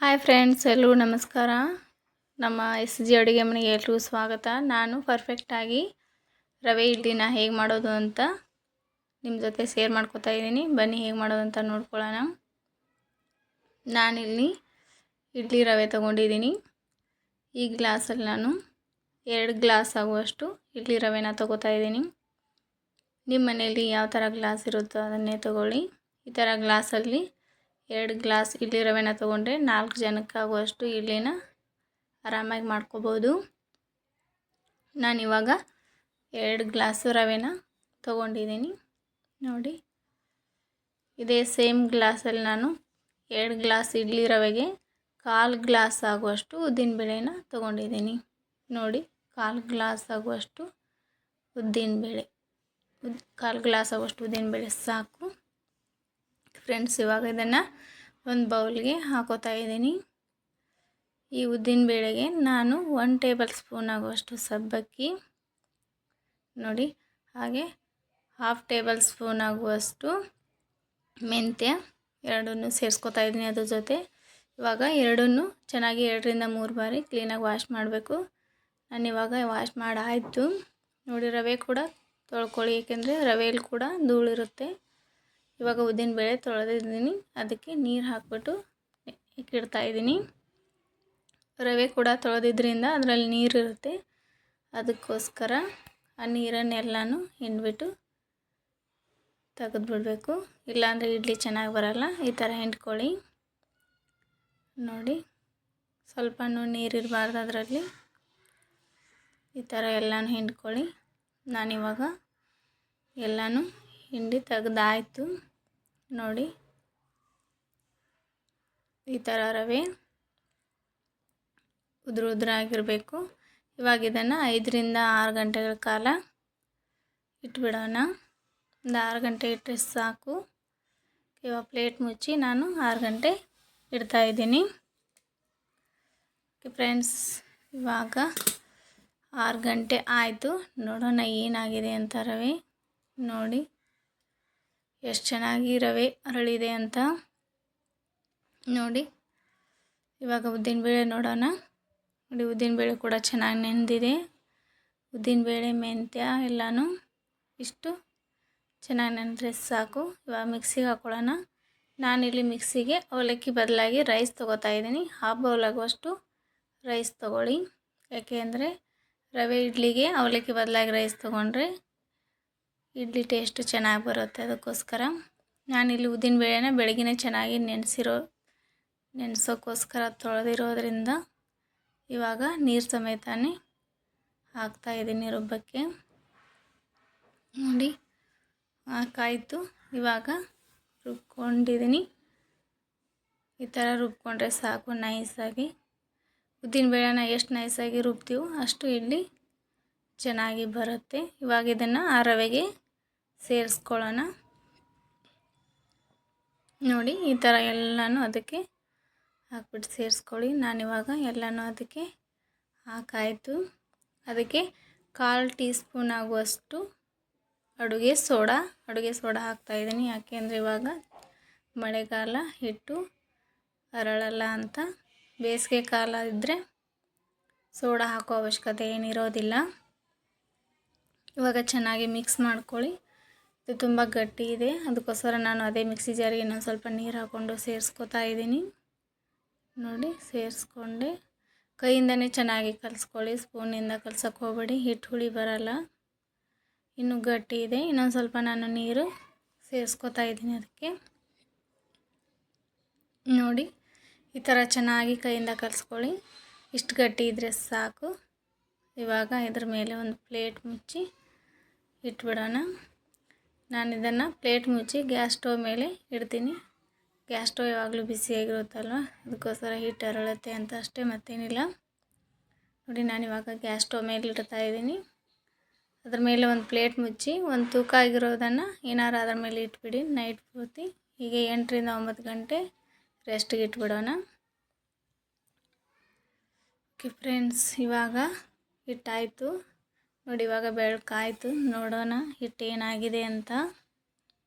Hi friends, ಎಲ್ರಿಗೂ ನಮಸ್ಕಾರ. ನಮ್ಮ SG ಅಡುಗೆ ಮನೆಗೆ ಎಲ್ರಿಗೂ ಸ್ವಾಗತ. ನಾನು ಪರ್ಫೆಕ್ಟಾಗಿ ರವೆ ಇಡ್ಲಿನ ಹೇಗೆ ಮಾಡೋದು ಅಂತ ನಿಮ್ಮ ಜೊತೆ ಶೇರ್ ಮಾಡ್ಕೊತಾ ಇದ್ದೀನಿ. ಬನ್ನಿ ಹೇಗೆ ಮಾಡೋದು ಅಂತ ನೋಡ್ಕೊಳ್ಳೋಣ. ನಾನಿಲ್ಲಿ ಇಡ್ಲಿ ರವೆ ತೊಗೊಂಡಿದ್ದೀನಿ. ಈ ಗ್ಲಾಸಲ್ಲಿ ನಾನು 2 ಗ್ಲಾಸ್ ಆಗುವಷ್ಟು ಇಡ್ಲಿ ರವೆನ ತೊಗೋತಾ ಇದ್ದೀನಿ. ನಿಮ್ಮ ಮನೆಯಲ್ಲಿ ಯಾವ ಥರ ಗ್ಲಾಸ್ ಇರುತ್ತೋ ಅದನ್ನೇ ತೊಗೊಳ್ಳಿ. ಈ ಥರ ಗ್ಲಾಸಲ್ಲಿ 2 ಗ್ಲಾಸ್ ಇಡ್ಲಿ ರವೆನ ತೊಗೊಂಡ್ರೆ 4 ಜನಕ್ಕಾಗುವಷ್ಟು ಇಡ್ಲಿನ ಆರಾಮಾಗಿ ಮಾಡ್ಕೋಬೋದು. ನಾನಿವಾಗ 2 ಗ್ಲಾಸ್ ರವೆನ ತೊಗೊಂಡಿದ್ದೀನಿ. ನೋಡಿ, ಇದೇ ಸೇಮ್ ಗ್ಲಾಸಲ್ಲಿ ನಾನು 2 ಗ್ಲಾಸ್ ಇಡ್ಲಿ ರವೆಗೆ 1/4 ಗ್ಲಾಸ್ ಆಗುವಷ್ಟು ಉದ್ದಿನಬೇಳೆನ ತೊಗೊಂಡಿದ್ದೀನಿ. ನೋಡಿ, 1/4 ಗ್ಲಾಸ್ ಆಗುವಷ್ಟು ಉದ್ದಿನಬೇಳೆ, 1/4 ಗ್ಲಾಸ್ ಆಗುವಷ್ಟು ಉದ್ದಿನಬೇಳೆ ಸಾಕು ಫ್ರೆಂಡ್ಸ್. ಇವಾಗ ಇದನ್ನು ಒಂದು ಬೌಲ್ಗೆ ಹಾಕೋತಾ ಇದ್ದೀನಿ. ಈ ಉದ್ದಿನಬೇಳೆಗೆ ನಾನು 1 ಟೇಬಲ್ ಸ್ಪೂನ್ ಆಗುವಷ್ಟು ಸಬ್ಬಕ್ಕಿ, ನೋಡಿ, ಹಾಗೆ 1/2 ಟೇಬಲ್ ಸ್ಪೂನ್ ಆಗುವಷ್ಟು ಮೆಂತ್ಯ ಎರಡನ್ನೂ ಸೇರಿಸ್ಕೊತಾ ಇದ್ದೀನಿ ಅದ್ರ ಜೊತೆ. ಇವಾಗ ಎರಡನ್ನೂ ಚೆನ್ನಾಗಿ 2 ರಿಂದ 3 ಬಾರಿ ಕ್ಲೀನಾಗಿ ವಾಶ್ ಮಾಡಬೇಕು. ನಾನಿವಾಗ ವಾಶ್ ಮಾಡಾಯಿತು. ನೋಡಿ, ರವೆ ಕೂಡ ತೊಳ್ಕೊಳ್ಳಿ, ಏಕೆಂದರೆ ರವೆಯಲ್ಲಿ ಕೂಡ ಧೂಳಿರುತ್ತೆ. ಇವಾಗ ಉದ್ದಿನಬೇಳೆ ತೊಳೆದಿದ್ದೀನಿ, ಅದಕ್ಕೆ ನೀರು ಹಾಕ್ಬಿಟ್ಟು ಇಡ್ತಾ ಇದ್ದೀನಿ. ರವೆ ಕೂಡ ತೊಳೆದಿದ್ದರಿಂದ ಅದರಲ್ಲಿ ನೀರಿರುತ್ತೆ, ಅದಕ್ಕೋಸ್ಕರ ಆ ನೀರನ್ನೆಲ್ಲನೂ ಹಿಂಡ್ಬಿಟ್ಟು ತೆಗೆದುಬಿಡಬೇಕು. ಇಲ್ಲಾಂದರೆ ಇಡ್ಲಿ ಚೆನ್ನಾಗಿ ಬರಲ್ಲ. ಈ ಥರ ಹಿಂಡ್ಕೊಳ್ಳಿ. ನೋಡಿ, ಸ್ವಲ್ಪನೂ ನೀರಿರಬಾರ್ದು ಅದರಲ್ಲಿ. ಈ ಥರ ಎಲ್ಲನೂ ಹಿಂಡ್ಕೊಳ್ಳಿ. ನಾನಿವಾಗ ಎಲ್ಲನೂ ಹಿಂಡಿ ತೆಗೆದಾಯಿತು. ನೋಡಿ, ಈ ಥರ ರವೆ ಉದುರಾಗಿರಬೇಕು. ಇವಾಗ ಇದನ್ನು 5 ರಿಂದ 6 ಗಂಟೆಗಳ ಕಾಲ ಇಟ್ಬಿಡೋಣ. ಒಂದು 6 ಗಂಟೆ ಇಟ್ಟರೆ ಸಾಕು. ಇವಾಗ ಪ್ಲೇಟ್ ಮುಚ್ಚಿ ನಾನು 6 ಗಂಟೆ ಇಡ್ತಾಯಿದ್ದೀನಿ. ಓಕೆ ಫ್ರೆಂಡ್ಸ್, ಇವಾಗ 6 ಗಂಟೆ ಆಯಿತು. ನೋಡೋಣ ಏನಾಗಿದೆ ಅಂತ. ರವೆ ನೋಡಿ ಎಷ್ಟು ಚೆನ್ನಾಗಿ ರವೆ ಅರಳಿದೆ ಅಂತ. ನೋಡಿ, ಇವಾಗ ಉದ್ದಿನಬೇಳೆ ನೋಡೋಣ. ನೋಡಿ, ಉದ್ದಿನಬೇಳೆ ಕೂಡ ಚೆನ್ನಾಗಿ ನೆಂದಿದೆ. ಉದ್ದಿನಬೇಳೆ, ಮೆಂತ್ಯ ಎಲ್ಲನೂ ಇಷ್ಟು ಚೆನ್ನಾಗಿ ನೆಂದರೆ ಸಾಕು. ಇವಾಗ ಮಿಕ್ಸಿಗೆ ಹಾಕ್ಕೊಳ್ಳೋಣ. ನಾನಿಲ್ಲಿ ಮಿಕ್ಸಿಗೆ ಅವಲಕ್ಕಿ ಬದಲಾಗಿ ರೈಸ್ ತೊಗೋತಾ ಇದ್ದೀನಿ. 1/2 ಬೌಲ್ ಆಗುವಷ್ಟು ರೈಸ್ ತೊಗೊಳ್ಳಿ, ಯಾಕೆಂದರೆ ರವೆ ಇಡ್ಲಿಗೆ ಅವಲಕ್ಕಿ ಬದಲಾಗಿ ರೈಸ್ ತೊಗೊಂಡ್ರೆ ಇಡ್ಲಿ ಟೇಸ್ಟು ಚೆನ್ನಾಗಿ ಬರುತ್ತೆ. ಅದಕ್ಕೋಸ್ಕರ ನಾನಿಲ್ಲಿ ಉದ್ದಿನಬೇಳೆನ ಬೆಳಗಿನ ಚೆನ್ನಾಗಿ ನೆನೆಸೋಕ್ಕೋಸ್ಕರ ತೊಳೆದಿರೋದ್ರಿಂದ ಇವಾಗ ನೀರು ಸಮೇತನೇ ಹಾಕ್ತಾಯಿದ್ದೀನಿ ರುಬ್ಬಕ್ಕೆ. ನೋಡಿ, ಹಾಕಾಯಿತು. ಇವಾಗ ರುಬ್ಕೊಂಡಿದ್ದೀನಿ. ಈ ಥರ ರುಬ್ಕೊಂಡ್ರೆ ಸಾಕು ನೈಸಾಗಿ. ಉದ್ದಿನಬೇಳೆನ ಎಷ್ಟು ನೈಸಾಗಿ ರುಬ್ತೀವೋ ಅಷ್ಟು ಇಡ್ಲಿ ಚೆನ್ನಾಗಿ ಬರುತ್ತೆ. ಇವಾಗ ಇದನ್ನು ಆ ರವೆಗೆ ಸೇರಿಸ್ಕೊಳ್ಳೋಣ. ನೋಡಿ, ಈ ಥರ ಎಲ್ಲನೂ ಅದಕ್ಕೆ ಹಾಕ್ಬಿಟ್ಟು ಸೇರಿಸ್ಕೊಳ್ಳಿ. ನಾನಿವಾಗ ಎಲ್ಲನೂ ಅದಕ್ಕೆ ಹಾಕಾಯಿತು. ಅದಕ್ಕೆ 1/4 ಟೀ ಸ್ಪೂನ್ ಆಗುವಷ್ಟು ಅಡುಗೆ ಸೋಡಾ ಹಾಕ್ತಾಯಿದ್ದೀನಿ. ಯಾಕೆಂದರೆ ಇವಾಗ ಮಳೆಗಾಲ, ಹಿಟ್ಟು ಅರಳಲ್ಲ ಅಂತ. ಬೇಸಿಗೆ ಕಾಲ ಇದ್ದರೆ ಸೋಡಾ ಹಾಕೋ ಅವಶ್ಯಕತೆ ಏನಿರೋದಿಲ್ಲ. ಇವಾಗ ಚೆನ್ನಾಗಿ ಮಿಕ್ಸ್ ಮಾಡ್ಕೊಳ್ಳಿ. ಇದು ತುಂಬ ಗಟ್ಟಿ ಇದೆ, ಅದಕ್ಕೋಸ್ಕರ ನಾನು ಅದೇ ಮಿಕ್ಸಿ ಜಾರಿಗೆ ಇನ್ನೊಂದು ಸ್ವಲ್ಪ ನೀರು ಹಾಕ್ಕೊಂಡು ಸೇರಿಸ್ಕೊತಾ ಇದ್ದೀನಿ. ನೋಡಿ, ಸೇರಿಸ್ಕೊಂಡೆ ಕೈಯಿಂದನೇ ಚೆನ್ನಾಗಿ ಕಲಿಸ್ಕೊಳ್ಳಿ, ಸ್ಪೂನಿಂದ ಕಲ್ಸೋಕ್ಕೆ ಹೋಗಬೇಡಿ, ಹಿಟ್ಟು ಹುಳಿ ಬರಲ್ಲ. ಇನ್ನೂ ಗಟ್ಟಿ ಇದೆ, ಇನ್ನೊಂದು ಸ್ವಲ್ಪ ನಾನು ನೀರು ಸೇರಿಸ್ಕೊತಾ ಇದ್ದೀನಿ ಅದಕ್ಕೆ. ನೋಡಿ, ಈ ಥರ ಚೆನ್ನಾಗಿ ಕೈಯಿಂದ ಕಲಿಸ್ಕೊಳ್ಳಿ. ಇಷ್ಟು ಗಟ್ಟಿ ಇದ್ದರೆ ಸಾಕು. ಇವಾಗ ಇದ್ರ ಮೇಲೆ ಒಂದು ಪ್ಲೇಟ್ ಮುಚ್ಚಿ ಇಟ್ಬಿಡೋಣ. ನಾನು ಇದನ್ನು ಪ್ಲೇಟ್ ಮುಚ್ಚಿ ಗ್ಯಾಸ್ ಸ್ಟವ್ ಮೇಲೆ ಇಡ್ತೀನಿ. ಗ್ಯಾಸ್ ಸ್ಟವ್ ಯಾವಾಗಲೂ ಬಿಸಿಯಾಗಿರುತ್ತಲ್ವ, ಅದಕ್ಕೋಸ್ಕರ ಹಿಟ್ಟು ಅರಳುತ್ತೆ ಅಂತ ಅಷ್ಟೇ, ಮತ್ತೇನಿಲ್ಲ. ನೋಡಿ, ನಾನಿವಾಗ ಗ್ಯಾಸ್ ಸ್ಟವ್ ಮೇಲೆ ಇಡ್ತಾಯಿದ್ದೀನಿ. ಅದ್ರ ಮೇಲೆ ಒಂದು ಪ್ಲೇಟ್ ಮುಚ್ಚಿ ಒಂದು ತೂಕ ಆಗಿರೋದನ್ನು ಏನಾರು ಅದ್ರ ಮೇಲೆ ಇಟ್ಬಿಡಿ. ನೈಟ್ ಪೂರ್ತಿ ಹೀಗೆ 8 ರಿಂದ 9 ಗಂಟೆ ರೆಸ್ಟಿಗೆ ಇಟ್ಬಿಡೋಣ. ಓಕೆ ಫ್ರೆಂಡ್ಸ್, ಇವಾಗ ಹಿಟ್ಟಾಯಿತು. ನೋಡಿ, ಇವಾಗ ಬೆಳಕಾಯಿತು. ನೋಡೋಣ ಹಿಟ್ಟು ಏನಾಗಿದೆ ಅಂತ.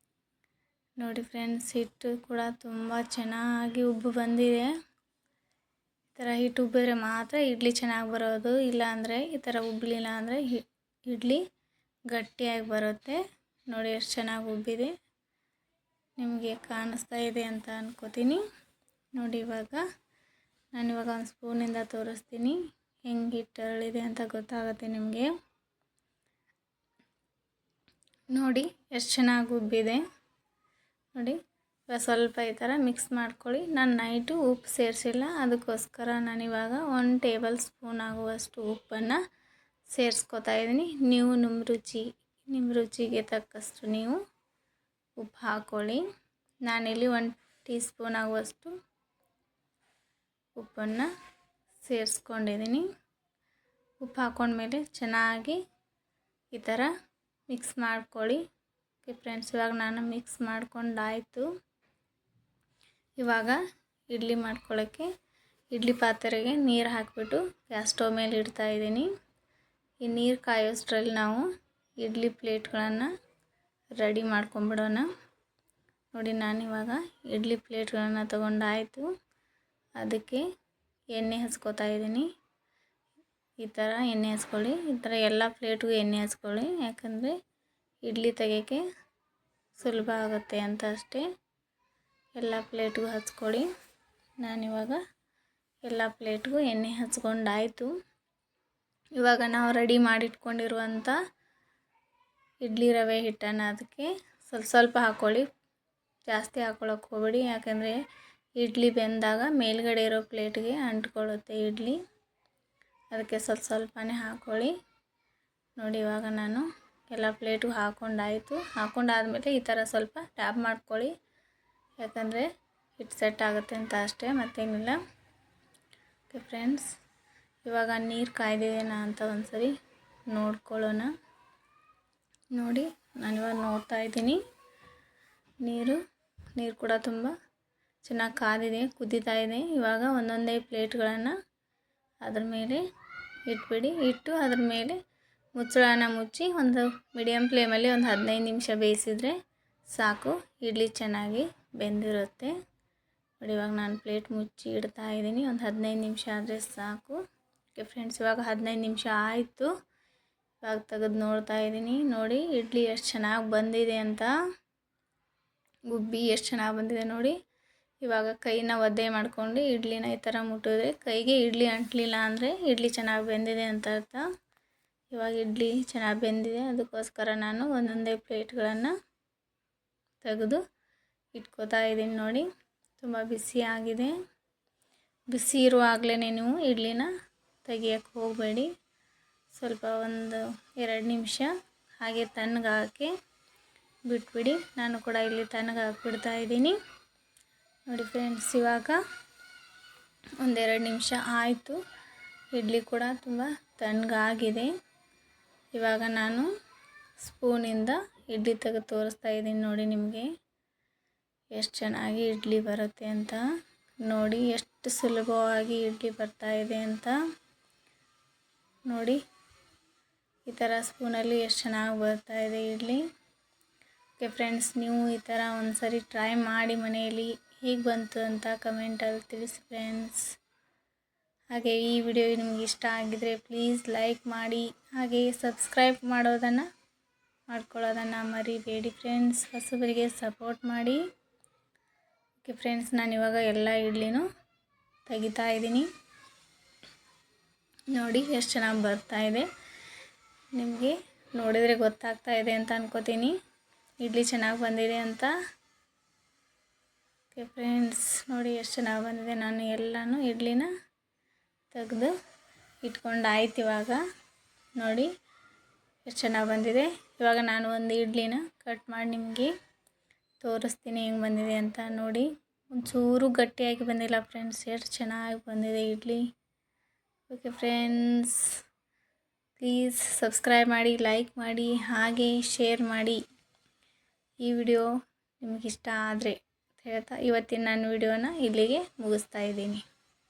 ನೋಡಿ ಫ್ರೆಂಡ್ಸ್, ಹಿಟ್ಟು ಕೂಡ ತುಂಬ ಚೆನ್ನಾಗಿ ಉಬ್ಬು ಬಂದಿದೆ. ಥರ ಹಿಟ್ಟು ಉಬ್ಬಿದ್ರೆ ಮಾತ್ರ ಇಡ್ಲಿ ಚೆನ್ನಾಗಿ ಬರೋದು, ಇಲ್ಲಾಂದರೆ ಈ ಥರ ಉಬ್ಬಲಿಲ್ಲ ಅಂದರೆ ಇಡ್ಲಿ ಗಟ್ಟಿಯಾಗಿ ಬರುತ್ತೆ. ನೋಡಿ ಎಷ್ಟು ಚೆನ್ನಾಗಿ ಉಬ್ಬಿದೆ, ನಿಮಗೆ ಕಾಣಿಸ್ತಾ ಇದೆ ಅಂತ ಅನ್ಕೋತೀನಿ. ನೋಡಿ ನಾನಿವಾಗ ಒಂದು ಸ್ಪೂನಿಂದ ತೋರಿಸ್ತೀನಿ, ಹೆಂಗೆ ಹಿಟ್ಟು ಅರಳಿದೆ ಅಂತ ಗೊತ್ತಾಗುತ್ತೆ ನಿಮಗೆ. ನೋಡಿ ಎಷ್ಟು ಚೆನ್ನಾಗಿ ಉಬ್ಬಿದೆ. ನೋಡಿ ಇವಾಗ ಸ್ವಲ್ಪ ಈ ಥರ ಮಿಕ್ಸ್ ಮಾಡ್ಕೊಳ್ಳಿ. ನಾನು ನೈಟು ಉಪ್ಪು ಸೇರಿಸಿಲ್ಲ, ಅದಕ್ಕೋಸ್ಕರ ನಾನಿವಾಗ 1 ಟೇಬಲ್ ಸ್ಪೂನ್ ಆಗುವಷ್ಟು ಉಪ್ಪನ್ನು ಸೇರಿಸ್ಕೊತಾ ಇದ್ದೀನಿ. ನೀವು ನಿಮ್ಮ ರುಚಿಗೆ ತಕ್ಕಷ್ಟು ನೀವು ಉಪ್ಪು ಹಾಕ್ಕೊಳ್ಳಿ. ನಾನಿಲ್ಲಿ 1 ಟೀ ಸ್ಪೂನ್ ಆಗುವಷ್ಟು ಉಪ್ಪನ್ನು ಸೇರಿಸ್ಕೊಂಡಿದ್ದೀನಿ. ಉಪ್ಪು ಹಾಕ್ಕೊಂಡ್ಮೇಲೆ ಚೆನ್ನಾಗಿ ಈ ಥರ ಮಿಕ್ಸ್ ಮಾಡ್ಕೊಳ್ಳಿ. ಓಕೆ ಫ್ರೆಂಡ್ಸ್, ಇವಾಗ ನಾನು ಮಿಕ್ಸ್ ಮಾಡ್ಕೊಂಡಾಯಿತು. ಇವಾಗ ಇಡ್ಲಿ ಮಾಡ್ಕೊಳ್ಳೋಕ್ಕೆ ಇಡ್ಲಿ ಪಾತ್ರೆಗೆ ನೀರು ಹಾಕಿಬಿಟ್ಟು ಗ್ಯಾಸ್ ಸ್ಟವ್ ಮೇಲೆ ಇಡ್ತಾಯಿದ್ದೀನಿ. ಈ ನೀರು ಕಾಯೋಷ್ಟರಲ್ಲಿ ನಾವು ಇಡ್ಲಿ ಪ್ಲೇಟ್ಗಳನ್ನು ರೆಡಿ ಮಾಡ್ಕೊಂಬಿಡೋಣ. ನೋಡಿ ನಾನಿವಾಗ ಇಡ್ಲಿ ಪ್ಲೇಟ್ಗಳನ್ನು ತೊಗೊಂಡಾಯಿತು. ಅದಕ್ಕೆ ಎಣ್ಣೆ ಹಚ್ಕೋತಾ ಇದ್ದೀನಿ. ಈ ಥರ ಎಣ್ಣೆ ಹಚ್ಕೊಳ್ಳಿ. ಈ ಥರ ಎಲ್ಲ ಪ್ಲೇಟ್ಗೂ ಎಣ್ಣೆ ಹಚ್ಕೊಳ್ಳಿ, ಯಾಕಂದರೆ ಇಡ್ಲಿ ತೆಗೆಯೋಕ್ಕೆ ಸುಲಭ ಆಗುತ್ತೆ ಅಂತ ಅಷ್ಟೇ. ಎಲ್ಲ ಪ್ಲೇಟ್ಗೂ ಹಚ್ಕೊಳ್ಳಿ. ನಾನಿವಾಗ ಎಲ್ಲ ಪ್ಲೇಟ್ಗೂ ಎಣ್ಣೆ ಹಚ್ಕೊಂಡಾಯಿತು. ಇವಾಗ ನಾವು ರೆಡಿ ಮಾಡಿಟ್ಕೊಂಡಿರುವಂಥ ಇಡ್ಲಿ ರವೆ ಹಿಟ್ಟನ್ನು ಅದಕ್ಕೆ ಸ್ವಲ್ಪ ಹಾಕ್ಕೊಳ್ಳಿ, ಜಾಸ್ತಿ ಹಾಕ್ಕೊಳ್ಳೋಕೆ ಹೋಗಬೇಡಿ. ಯಾಕಂದರೆ ಇಡ್ಲಿ ಬೆಂದಾಗ ಮೇಲ್ಗಡೆ ಇರೋ ಪ್ಲೇಟ್ಗೆ ಅಂಟ್ಕೊಳ್ಳುತ್ತೆ ಇಡ್ಲಿ, ಅದಕ್ಕೆ ಸ್ವಲ್ಪನೇ ಹಾಕ್ಕೊಳ್ಳಿ. ನೋಡಿ ಇವಾಗ ನಾನು ಎಲ್ಲ ಪ್ಲೇಟು ಹಾಕ್ಕೊಂಡಾದ್ಮೇಲೆ ಈ ಥರ ಸ್ವಲ್ಪ ಟ್ಯಾಪ್ ಮಾಡ್ಕೊಳ್ಳಿ, ಯಾಕಂದರೆ ಹಿಟ್ಟು ಸೆಟ್ ಆಗುತ್ತೆ ಅಂತ ಅಷ್ಟೇ, ಮತ್ತೇನಿಲ್ಲ. ಓಕೆ ಫ್ರೆಂಡ್ಸ್, ಇವಾಗ ನೀರು ಕಾಯ್ದಿದೆನಾ ಅಂತ ಒಂದ್ಸರಿ ನೋಡ್ಕೊಳ್ಳೋಣ. ನೋಡಿ ನಾನಿವಾಗ ನೋಡ್ತಾ ಇದ್ದೀನಿ, ನೀರು ಕೂಡ ತುಂಬ ಚೆನ್ನಾಗಿ ಕಾದಿದೆ, ಕುದೀತಾ ಇದೆ. ಇವಾಗ ಒಂದೊಂದೇ ಪ್ಲೇಟ್ಗಳನ್ನು ಅದ್ರ ಮೇಲೆ ಇಟ್ಟು ಅದ್ರ ಮೇಲೆ ಮುಚ್ಚಳನ ಮುಚ್ಚಿ ಒಂದು ಮೀಡಿಯಮ್ ಫ್ಲೇಮಲ್ಲಿ ಒಂದು 15 ನಿಮಿಷ ಬೇಯಿಸಿದರೆ ಸಾಕು, ಇಡ್ಲಿ ಚೆನ್ನಾಗಿ ಬೆಂದಿರುತ್ತೆ. ನೋಡಿ ಇವಾಗ ನಾನು ಪ್ಲೇಟ್ ಮುಚ್ಚಿ ಇಡ್ತಾ ಇದ್ದೀನಿ, ಒಂದು 15 ನಿಮಿಷ ಆದರೆ ಸಾಕು. ಓಕೆ ಫ್ರೆಂಡ್ಸ್, ಇವಾಗ 15 ನಿಮಿಷ ಆಯಿತು. ಇವಾಗ ತೆಗೆದು ನೋಡ್ತಾ ಇದ್ದೀನಿ. ನೋಡಿ ಇಡ್ಲಿ ಎಷ್ಟು ಚೆನ್ನಾಗಿ ಬಂದಿದೆ ಅಂತ, ಗುಬ್ಬಿ ಎಷ್ಟು ಚೆನ್ನಾಗಿ ಬಂದಿದೆ ನೋಡಿ. ಇವಾಗ ಕೈನ ಒದ್ದೆ ಮಾಡ್ಕೊಂಡು ಇಡ್ಲಿನ ಈ ಥರ ಮುಟ್ಟಿದ್ರೆ ಕೈಗೆ ಇಡ್ಲಿ ಅಂಟಲಿಲ್ಲ ಅಂದರೆ ಇಡ್ಲಿ ಚೆನ್ನಾಗಿ ಬೆಂದಿದೆ ಅಂತ ಅರ್ಥ. ಇವಾಗ ಇಡ್ಲಿ ಚೆನ್ನಾಗಿ ಬೆಂದಿದೆ, ಅದಕ್ಕೋಸ್ಕರ ನಾನು ಒಂದೊಂದೇ ಪ್ಲೇಟ್ಗಳನ್ನು ತೆಗೆದು ಇಟ್ಕೋತಾ ಇದ್ದೀನಿ. ನೋಡಿ ತುಂಬ ಬಿಸಿ ಆಗಿದೆ. ಬಿಸಿ ಇರುವಾಗಲೇ ನೀವು ಇಡ್ಲಿನ ತೆಗಿಯೋಕ್ಕೆ ಹೋಗಬೇಡಿ. ಸ್ವಲ್ಪ ಒಂದು 2 ನಿಮಿಷ ಹಾಗೆ ತಣ್ಣಗಾಕಿ ಬಿಟ್ಬಿಡಿ. ನಾನು ಕೂಡ ಇಲ್ಲಿ ತಣ್ಣಗಾಕಿಬಿಡ್ತಾ ಇದ್ದೀನಿ. ನೋಡಿ ಫ್ರೆಂಡ್ಸ್, ಇವಾಗ 1-2 ನಿಮಿಷ ಆಯಿತು. ಇಡ್ಲಿ ಕೂಡ ತುಂಬ ತಣ್ಣಗಾಗಿದೆ. ಇವಾಗ ನಾನು ಸ್ಪೂನಿಂದ ಇಡ್ಲಿ ತೆಗೆದು ತೋರಿಸ್ತಾ ಇದ್ದೀನಿ. ನೋಡಿ ನಿಮಗೆ ಎಷ್ಟು ಚೆನ್ನಾಗಿ ಇಡ್ಲಿ ಬರುತ್ತೆ ಅಂತ. ನೋಡಿ ಎಷ್ಟು ಸುಲಭವಾಗಿ ಇಡ್ಲಿ ಬರ್ತಾ ಇದೆ ಅಂತ. ನೋಡಿ ಈ ಥರ ಸ್ಪೂನಲ್ಲಿ ಎಷ್ಟು ಚೆನ್ನಾಗಿ ಬರ್ತಾ ಇದೆ ಇಡ್ಲಿ. ಓಕೆ ಫ್ರೆಂಡ್ಸ್, ನೀವು ಈ ಥರ ಒಂದ್ಸರಿ ಟ್ರೈ ಮಾಡಿ ಮನೆಯಲ್ಲಿ, ಹೇಗೆ ಬಂತು ಅಂತ ಕಮೆಂಟಲ್ಲಿ ತಿಳಿಸಿ ಫ್ರೆಂಡ್ಸ್. ಹಾಗೆ ಈ ವಿಡಿಯೋ ನಿಮಗೆ ಇಷ್ಟ ಆಗಿದರೆ ಪ್ಲೀಸ್ ಲೈಕ್ ಮಾಡಿ, ಹಾಗೆ ಸಬ್ಸ್ಕ್ರೈಬ್ ಮಾಡ್ಕೊಳ್ಳೋದನ್ನು ಮರಿಬೇಡಿ ಫ್ರೆಂಡ್ಸ್. ಹೊಸಬರಿಗೆ ಸಪೋರ್ಟ್ ಮಾಡಿ. ಓಕೆ ಫ್ರೆಂಡ್ಸ್, ನಾನಿವಾಗ ಎಲ್ಲ ಇಡ್ಲಿನೂ ತೆಗಿತಾ ಇದ್ದೀನಿ. ನೋಡಿ ಎಷ್ಟು ಚೆನ್ನಾಗಿ ಬರ್ತಾ ಇದೆ. ನಿಮಗೆ ನೋಡಿದರೆ ಗೊತ್ತಾಗ್ತಾ ಇದೆ ಅಂತ ಅನ್ಕೋತೀನಿ ಇಡ್ಲಿ ಚೆನ್ನಾಗಿ ಬಂದಿದೆ ಅಂತ. ಓಕೆ ಫ್ರೆಂಡ್ಸ್, ನೋಡಿ ಎಷ್ಟು ಚೆನ್ನಾಗಿ ಬಂದಿದೆ. ನಾನು ಎಲ್ಲನೂ ಇಡ್ಲಿನ ತೆಗೆದು ಇಟ್ಕೊಂಡಾಯ್ತು. ಇವಾಗ ನೋಡಿ ಎಷ್ಟು ಚೆನ್ನಾಗಿ ಬಂದಿದೆ. ಇವಾಗ ನಾನು ಒಂದು ಇಡ್ಲಿನ ಕಟ್ ಮಾಡಿ ನಿಮಗೆ ತೋರಿಸ್ತೀನಿ ಹೆಂಗೆ ಬಂದಿದೆ ಅಂತ. ನೋಡಿ ಒಂಚೂರು ಗಟ್ಟಿಯಾಗಿ ಬಂದಿಲ್ಲ ಫ್ರೆಂಡ್ಸ್, ಎಷ್ಟು ಚೆನ್ನಾಗಿ ಬಂದಿದೆ idli. Okay friends, please subscribe ಮಾಡಿ, ಲೈಕ್ ಮಾಡಿ, ಹಾಗೆ ಶೇರ್ ಮಾಡಿ. ಈ ವಿಡಿಯೋ ನಿಮಗಿಷ್ಟ ಆದರೆ ಹೇಳ್ತಾ ಇವತ್ತಿನ ನನ್ನ ವಿಡಿಯೋನ ಇಲ್ಲಿಗೆ ಮುಗಿಸ್ತಾ ಇದ್ದೀನಿ.